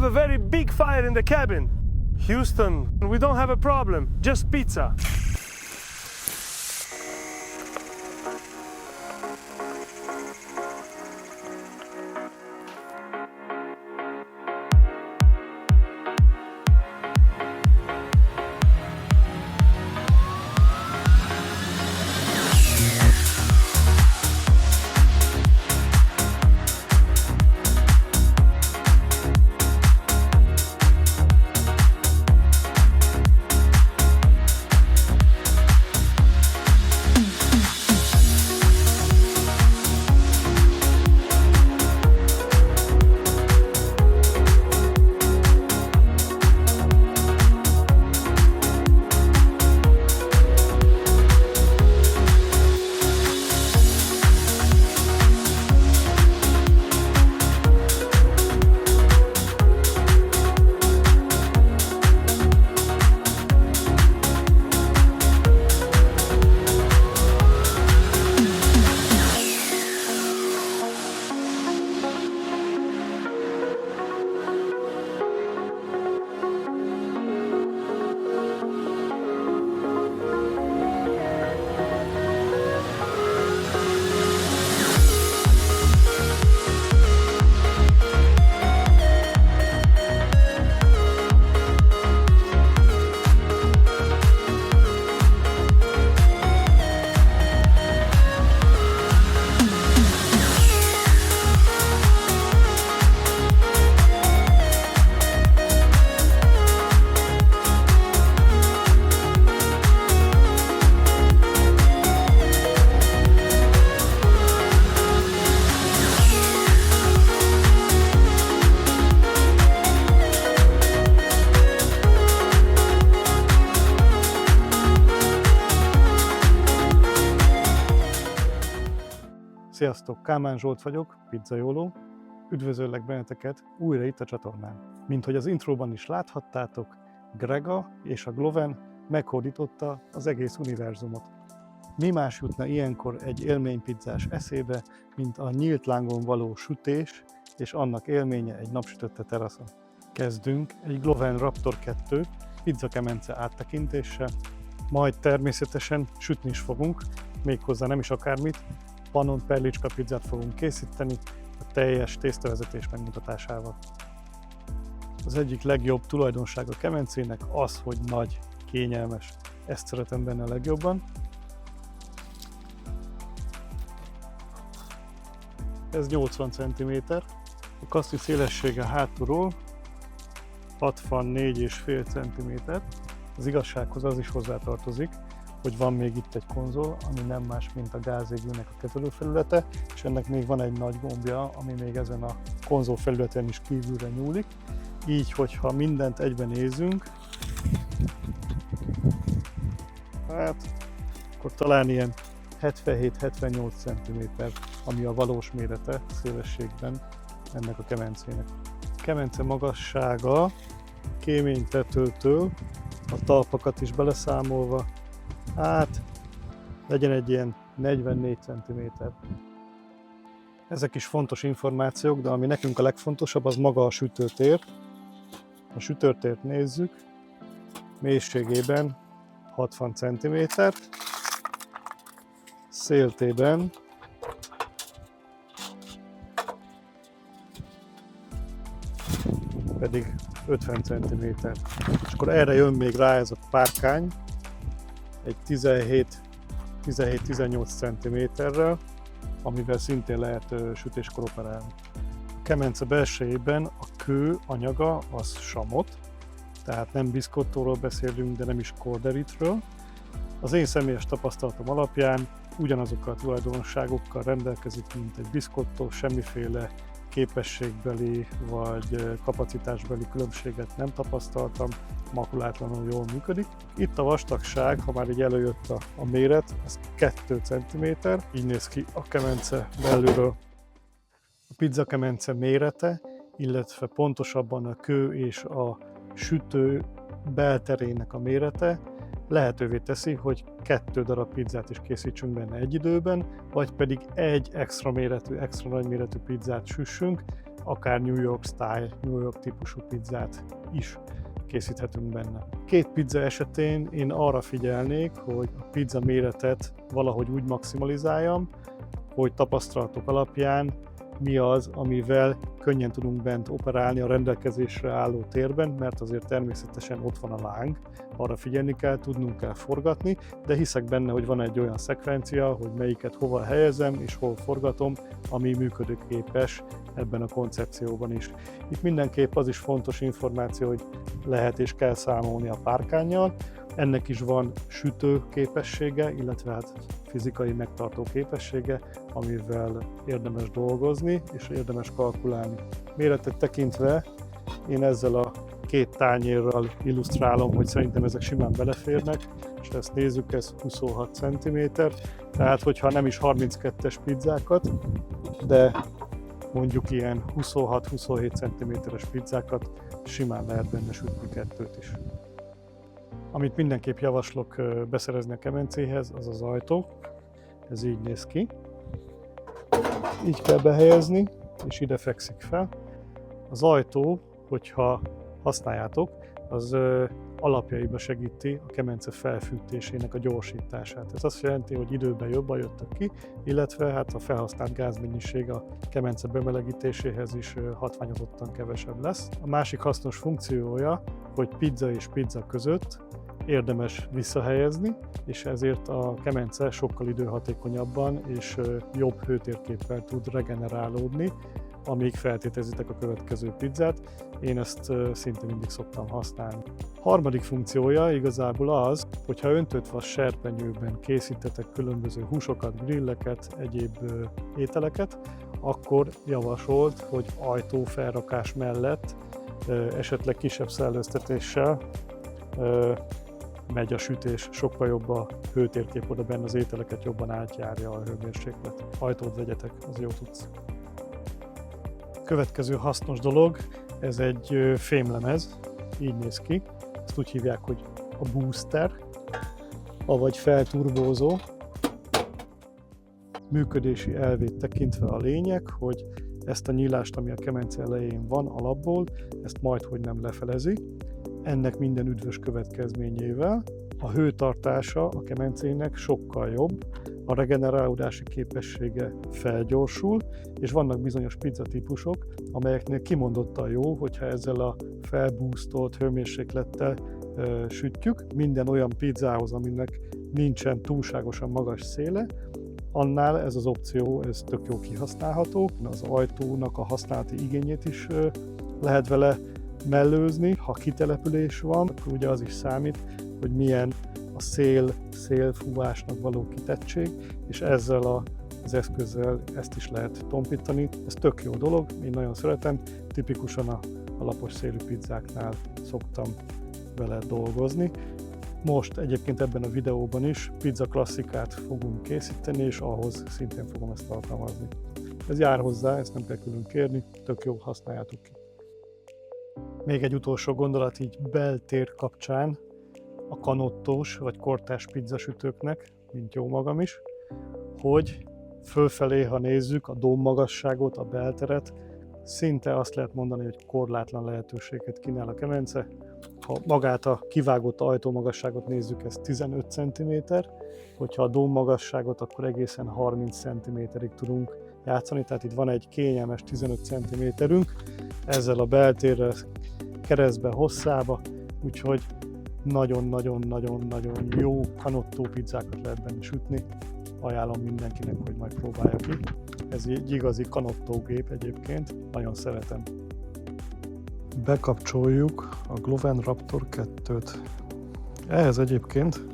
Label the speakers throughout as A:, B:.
A: have a very big fire in the cabin. Houston, we don't have a problem, just pizza.
B: Sziasztok, Kálmán Zsolt vagyok, pizzajóló. Üdvözöllek benneteket újra itt a csatornán. Mint hogy az intróban is láthattátok, Grega és a Gloven meghódította az egész univerzumot. Mi más jutna ilyenkor egy élménypizzás eszébe, mint a nyílt lángon való sütés és annak élménye egy napsütötte teraszon. Kezdünk egy Gloven Raptor 2 pizzakemence áttekintéssel, majd természetesen sütni is fogunk, méghozzá nem is akármit, Pannon perlicska pizzát fogunk készíteni a teljes tésztavezetés megmutatásával. Az egyik legjobb tulajdonsága a kemencének az, hogy nagy, kényelmes. Ezt szeretem benne a legjobban. Ez 80 cm, a kaszti szélessége hátulról 64,5 cm. Az igazsághoz az is hozzátartozik, hogy van még itt egy konzol, ami nem más, mint a gázégőnek a kezelőfelülete, és ennek még van egy nagy gombja, ami még ezen a konzol felületen is kívülre nyúlik. Így, hogyha mindent egyben nézünk, akkor talán ilyen 77-78 cm, ami a valós mérete szélességben ennek a kemencének. A kemence magassága kéménytetőtől, a talpakat is beleszámolva, legyen egy ilyen 44 cm. Ezek is fontos információk, de ami nekünk a legfontosabb, az maga a sütőtér. A sütőtért nézzük, mélységében 60 cm, széltében pedig 50 cm. És akkor erre jön még rá ez a párkány, egy 17-18 cm-rel, amivel szintén lehet sütéskor operálni. A kemence belsejében a kő anyaga az samot, tehát nem biszkottóról beszélünk, de nem is korderitről. Az én személyes tapasztalatom alapján ugyanazokkal a tulajdonságokkal rendelkezik, mint egy biszkottó, semmiféle képességbeli vagy kapacitásbeli különbséget nem tapasztaltam, makulátlanul jól működik. Itt a vastagság, ha már így előjött a méret, ez 2 cm, így néz ki a kemence belülről. A pizzakemence mérete, illetve pontosabban a kő és a sütő belterének a mérete lehetővé teszi, hogy 2 darab pizzát is készítsünk benne egy időben, vagy pedig egy extra nagy méretű pizzát süssünk, akár New York style, New York típusú pizzát is készíthetünk benne. Két pizza esetén én arra figyelnék, hogy a pizza méretet valahogy úgy maximalizáljam, hogy tapasztalatok alapján mi az, amivel könnyen tudunk bent operálni a rendelkezésre álló térben, mert azért természetesen ott van a láng, arra figyelni kell, tudnunk kell forgatni, de hiszek benne, hogy van egy olyan szekvencia, hogy melyiket hova helyezem és hol forgatom, ami működőképes ebben a koncepcióban is. Itt mindenképp az is fontos információ, hogy lehet és kell számolni a párkánnyal, ennek is van sütő képessége, illetve hát fizikai megtartó képessége, amivel érdemes dolgozni és érdemes kalkulálni. Méretet tekintve én ezzel a két tányérral illusztrálom, hogy szerintem ezek simán beleférnek, és ezt nézzük, ez 26 cm, tehát hogyha nem is 32-es pizzákat, de mondjuk ilyen 26-27 cm-es pizzákat simán lehet benne sütni kettőt is. Amit mindenképp javaslok beszerezni a kemencéhez, az az ajtó. Ez így néz ki. Így kell behelyezni, és ide fekszik fel. Az ajtó, hogyha használjátok, az alapjaiba segíti a kemence felfűtésének a gyorsítását. Ez azt jelenti, hogy időben jobban jöttek ki, illetve hát a felhasznált gázmennyiség a kemence bemelegítéséhez is hatványozottan kevesebb lesz. A másik hasznos funkciója, hogy pizza és pizza között érdemes visszahelyezni, és ezért a kemence sokkal időhatékonyabban és jobb hőtérképpel tud regenerálódni, amíg feltételezitek a következő pizzát. Én ezt szinte mindig szoktam használni. Harmadik funkciója igazából az, hogyha öntött vas serpenyőben készítetek különböző húsokat, grilleket, egyéb ételeket, akkor javasolt, hogy ajtófelrakás mellett esetleg kisebb szellőztetéssel megy a sütés, sokkal jobb a hőtérkép oda benne, az ételeket jobban átjárja a hőmérséklet. Ajtót vegyetek, az jó tudsz. Következő hasznos dolog, ez egy fémlemez, így néz ki. Ezt úgy hívják, hogy a booster, avagy felturbózó. Működési elvét tekintve a lényeg, hogy ezt a nyílást, ami a kemence elején van alapból, ezt majdhogy nem lefelezi. Ennek minden üdvös következményével a hőtartása a kemencének sokkal jobb, a regenerálódási képessége felgyorsul, és vannak bizonyos pizza típusok, amelyeknél kimondottan jó, hogyha ezzel a felboostolt hőmérséklettel sütjük. Minden olyan pizzához, aminek nincsen túlságosan magas széle, annál ez az opció, ez tök jó kihasználható. Az ajtónak a használati igényét is lehet vele mellőzni. Ha kitelepülés van, akkor ugye az is számít, hogy milyen a szélfúvásnak való kitettség, és ezzel az eszközzel ezt is lehet tompítani. Ez tök jó dolog, én nagyon szeretem, tipikusan a lapos szélű pizzáknál szoktam vele dolgozni. Most egyébként ebben a videóban is pizza klasszikát fogunk készíteni, és ahhoz szintén fogom ezt alkalmazni. Ez jár hozzá, ezt nem kell külön kérni, tök jó, használjátok ki. Még egy utolsó gondolat így beltér kapcsán, a kanottós vagy kortás pizzasütőknek, mint jó magam is, hogy fölfelé, ha nézzük a dómmagasságot, a belteret, szinte azt lehet mondani, hogy korlátlan lehetőséget kínál a kemence. Ha magát a kivágott ajtómagasságot nézzük, ez 15 cm, hogyha a dómmagasságot, akkor egészen 30 cm-ig tudunk játszani, tehát itt van egy kényelmes 15 cm-ünk, ezzel a beltérrel keresztbe, hosszába, úgyhogy nagyon-nagyon-nagyon-nagyon jó kanottó pizzákat lehet benne sütni. Ajánlom mindenkinek, hogy majd próbálja ki. Ez egy igazi kanottógép egyébként, nagyon szeretem. Bekapcsoljuk a Gloven Raptor 2-t. Ehhez egyébként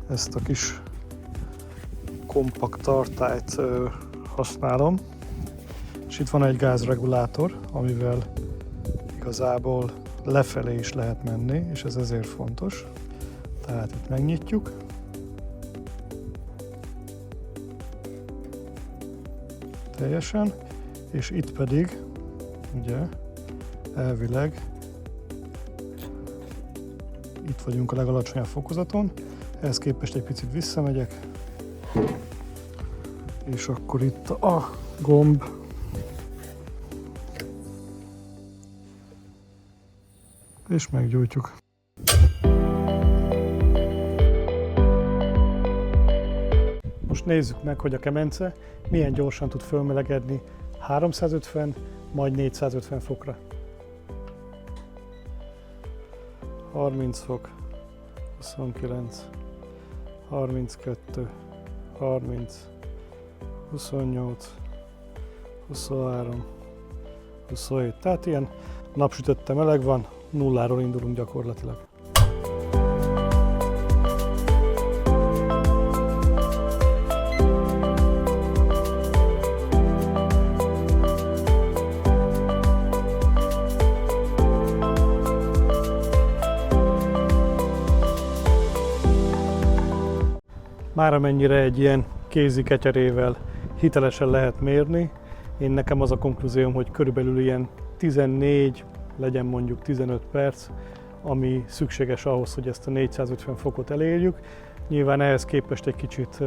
B: ezt a kis kompakt tartályt használom, és itt van egy gázregulátor, amivel igazából lefelé is lehet menni, és ez ezért fontos. Tehát itt megnyitjuk. Teljesen, és itt pedig, ugye, elvileg itt vagyunk a legalacsonyabb fokozaton, ehhez képest egy picit visszamegyek, és akkor itt a gomb és meggyújtjuk. Most nézzük meg, hogy a kemence milyen gyorsan tud fölmelegedni 350, majd 450 fokra. 30 fok, 29, 32, 30, 28, 23, 27. Tehát ilyen napsütötte meleg van, nulláról indulunk gyakorlatilag. Már amennyire egy ilyen kézi ketyerével hitelesen lehet mérni, nekem az a konklúzióm, hogy körülbelül ilyen 14, legyen mondjuk 15 perc, ami szükséges ahhoz, hogy ezt a 450 fokot elérjük. Nyilván ehhez képest egy kicsit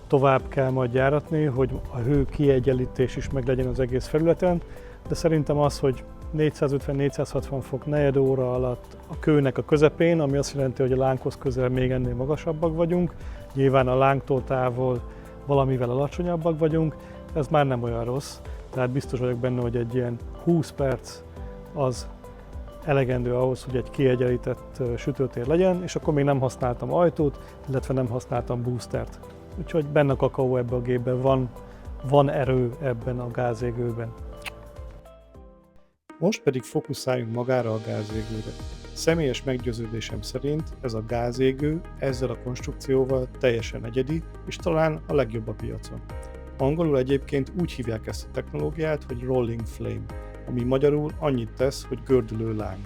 B: tovább kell majd járatni, hogy a hő kiegyenlítés is meg legyen az egész felületen, de szerintem az, hogy 450-460 fok negyed óra alatt a kőnek a közepén, ami azt jelenti, hogy a lánghoz közel még ennél magasabbak vagyunk, nyilván a lángtól távol valamivel alacsonyabbak vagyunk, ez már nem olyan rossz, tehát biztos vagyok benne, hogy egy ilyen 20 perc az elegendő ahhoz, hogy egy kiegyenlített sütőtér legyen, és akkor még nem használtam ajtót, illetve nem használtam boostert. Úgyhogy benne a kakaó ebben a gépben, van erő ebben a gázégőben. Most pedig fókuszáljunk magára a gázégőre. Személyes meggyőződésem szerint ez a gázégő ezzel a konstrukcióval teljesen egyedi, és talán a legjobb a piacon. Angolul egyébként úgy hívják ezt a technológiát, hogy rolling flame, ami magyarul annyit tesz, hogy gördülő láng.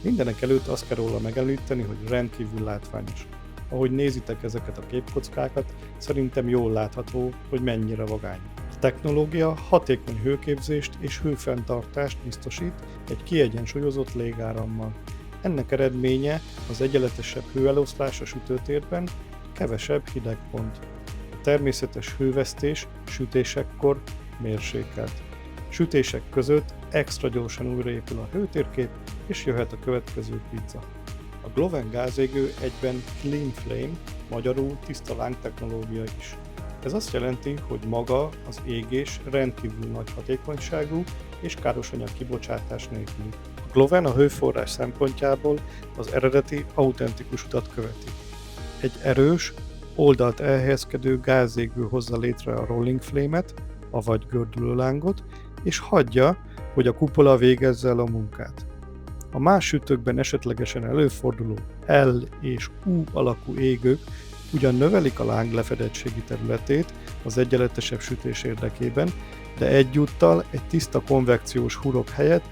B: Mindenek előtt azt kell róla megemlíteni, hogy rendkívül látványos. Ahogy nézitek ezeket a képkockákat, szerintem jól látható, hogy mennyire vagány. A technológia hatékony hőképzést és hőfenntartást biztosít egy kiegyensúlyozott légárammal. Ennek eredménye az egyenletesebb hőeloszlás a sütőtérben, kevesebb hidegpont. A természetes hővesztés sütésekkor mérsékelt. Sütések között extra gyorsan újraépül a hőtérkép, és jöhet a következő pizza. A Gloven gázégő egyben Clean Flame, magyarul tiszta láng technológia is. Ez azt jelenti, hogy maga az égés rendkívül nagy hatékonyságú és károsanyag kibocsátás nélkül. A Gloven a hőforrás szempontjából az eredeti, autentikus utat követi. Egy erős, oldalt elhelyezkedő gázégő hozza létre a rolling flame-et, avagy gördülő lángot, és hagyja, hogy a kupola végezze el a munkát. A más sütőkben esetlegesen előforduló L és U alakú égők ugyan növelik a láng lefedettségi területét az egyenletesebb sütés érdekében, de egyúttal egy tiszta konvekciós hurok helyett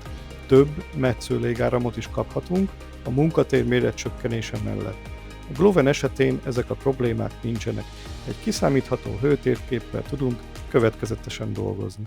B: több metsző légáramot is kaphatunk a munkatér méretcsökkenése mellett. A Gloven esetén ezek a problémák nincsenek, egy kiszámítható hőtérképpel tudunk következetesen dolgozni.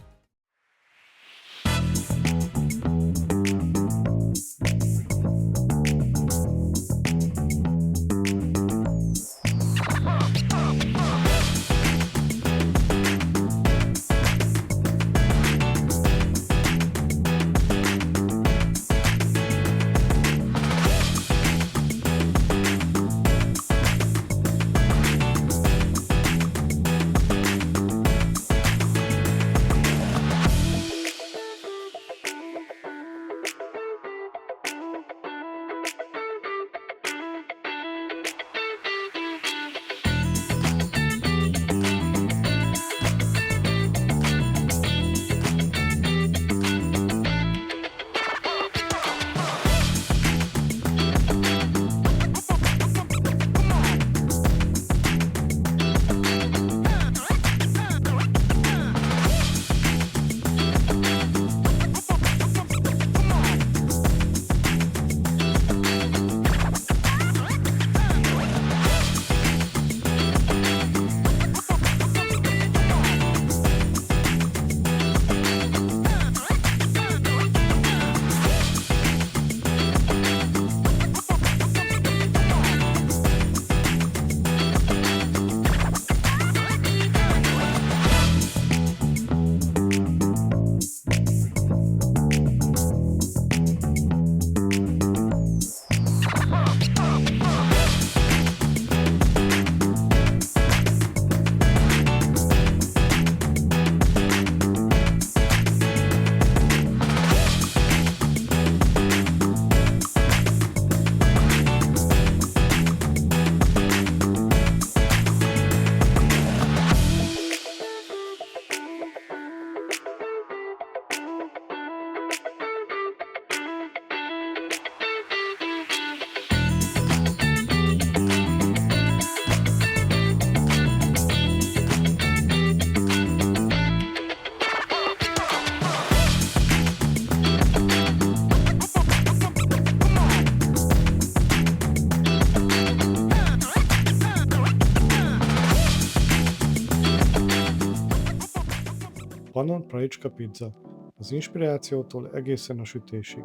B: Panon Pralicska pizza. Az inspirációtól egészen a sütésig.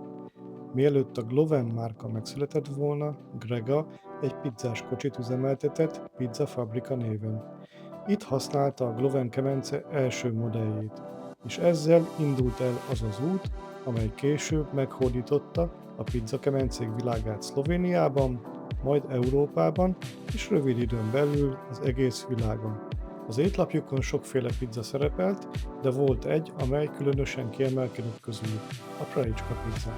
B: Mielőtt a Gloven márka megszületett volna, Grega egy pizzás kocsit üzemeltetett Pizza Fabrika néven. Itt használta a Gloven kemence első modelljét, és ezzel indult el az az út, amely később meghódította a pizzakemencék világát Szlovéniában, majd Európában, és rövid időn belül az egész világon. Az étlapjukon sokféle pizza szerepelt, de volt egy, amely különösen kiemelkedett közülük, a Pralicska pizza.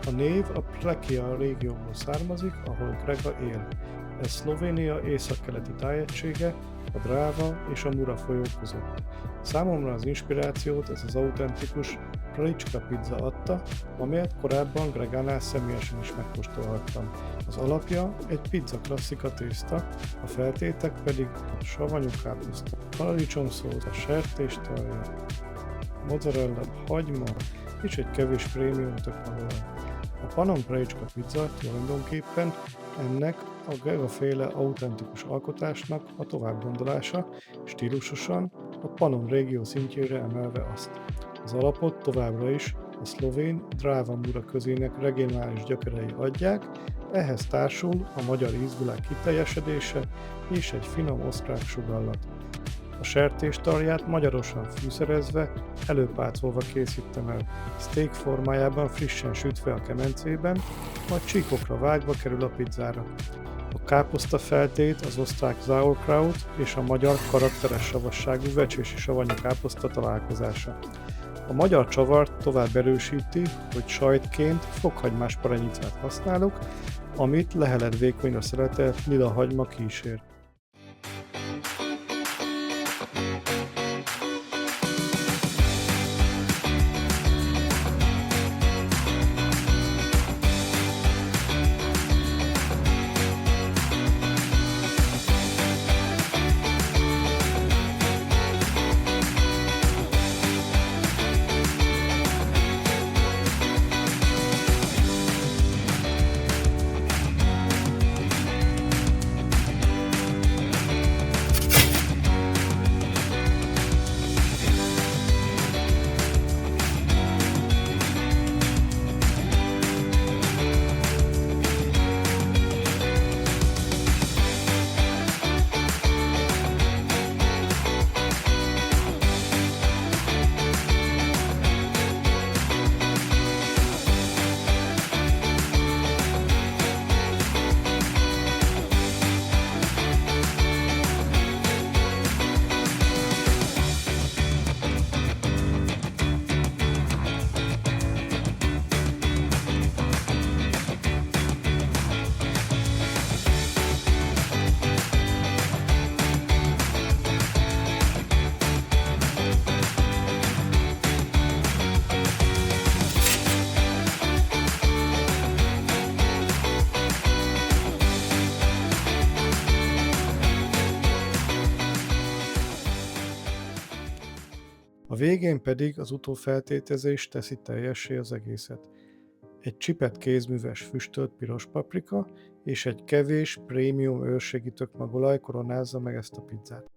B: A név a Prlekija régióból származik, ahol Grega él. Ez Szlovénia északkeleti tájegysége, a Dráva és a Mura folyó között. Számomra az inspirációt ez az autentikus Pralicska pizza adta, amelyet korábban Gregánál személyesen is megkóstolhattam. Az alapja egy pizza klasszika tészta, a feltétek pedig a savanyú káposzta, paradicsomszósz, a sertéstalja, mozzarella, hagyma és egy kevés prémium tökmagolaj. A Panon Pralicska pizza tulajdonképpen ennek a Grega-féle autentikus alkotásnak a továbbgondolása, stílusosan a Panon régió szintjére emelve azt. Az alapot továbbra is a szlovén Dráva Mura közének regionális gyökerei adják, ehhez társul a magyar ízvilág kiteljesedése és egy finom osztrák sugallat. A sertéstarját magyarosan fűszerezve, előpácolva készítem el, steak formájában frissen sütve a kemencében, majd csíkokra vágva kerül a pizzára. A káposzta feltét az osztrák sauerkraut és a magyar karakteres savasságú vecsési savanyú káposzta találkozása. A magyar csavart tovább erősíti, hogy sajtként fokhagymás parenyicát használok, amit lehelet vékonyra szeretett lila hagyma kísér. A végén pedig az utófeltételezés teszi teljessé az egészet. Egy csipet kézműves füstölt piros paprika és egy kevés prémium őrségi tökmagolaj koronázza meg ezt a pizzát.